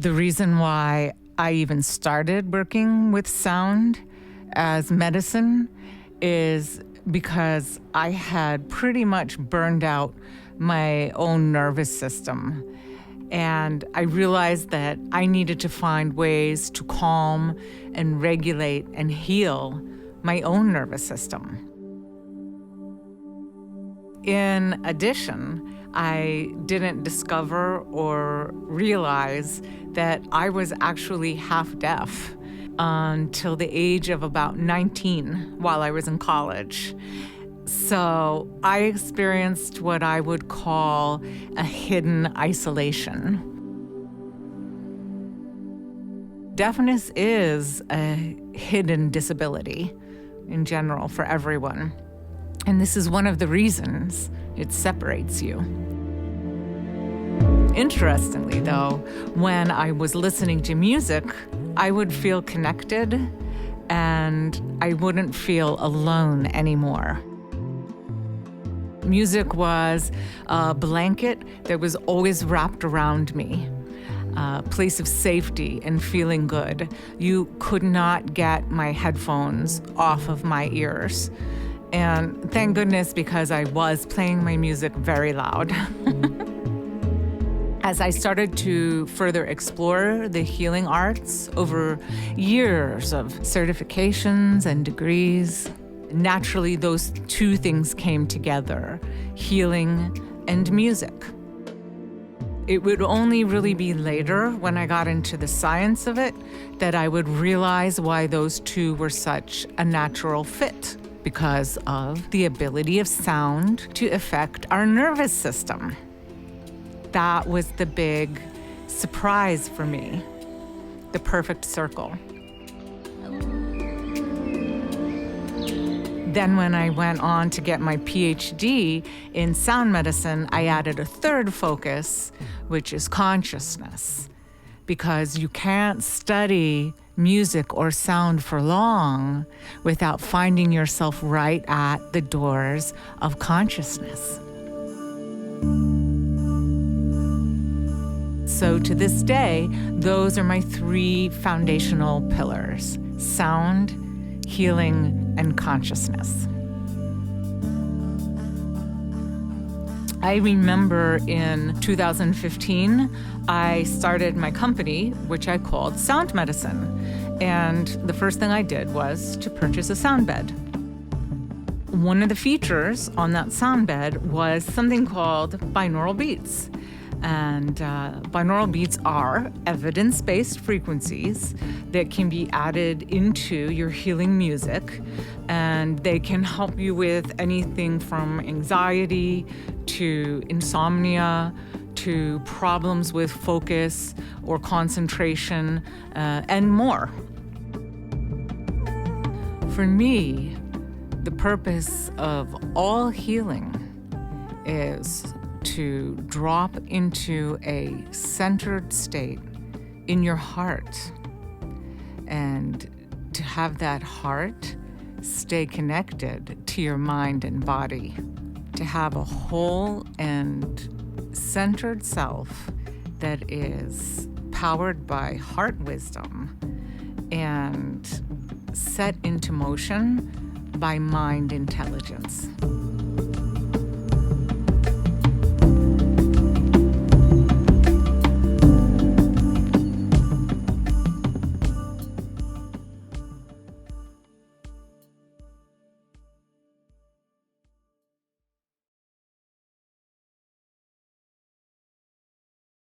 The reason why I even started working with sound as medicine is because I had pretty much burned out my own nervous system. And I realized that I needed to find ways to calm and regulate and heal my own nervous system. In addition, I didn't discover or realize that I was actually half deaf until the age of about 19 while I was in college. So I experienced what I would call a hidden isolation. Deafness is a hidden disability in general for everyone. And this is one of the reasons it separates you. Interestingly, though, when I was listening to music, I would feel connected and I wouldn't feel alone anymore. Music was a blanket that was always wrapped around me, a place of safety and feeling good. You could not get my headphones off of my ears. And thank goodness, because I was playing my music very loud. As I started to further explore the healing arts over years of certifications and degrees, naturally those two things came together, healing and music. It would only really be later, when I got into the science of it, that I would realize why those two were such a natural fit, because of the ability of sound to affect our nervous system. That was the big surprise for me, the perfect circle. Then when I went on to get my PhD in sound medicine, I added a third focus, which is consciousness. Because you can't study music or sound for long without finding yourself right at the doors of consciousness. So to this day, those are my three foundational pillars: sound, healing, and consciousness. I remember in 2015, I started my company, which I called Sound Medicine. And the first thing I did was to purchase a sound bed. One of the features on that sound bed was something called binaural beats. And binaural beats are evidence-based frequencies that can be added into your healing music, and they can help you with anything from anxiety to insomnia to problems with focus or concentration, and more. For me, the purpose of all healing is to drop into a centered state in your heart, and to have that heart stay connected to your mind and body, to have a whole and centered self that is powered by heart wisdom and set into motion by mind intelligence.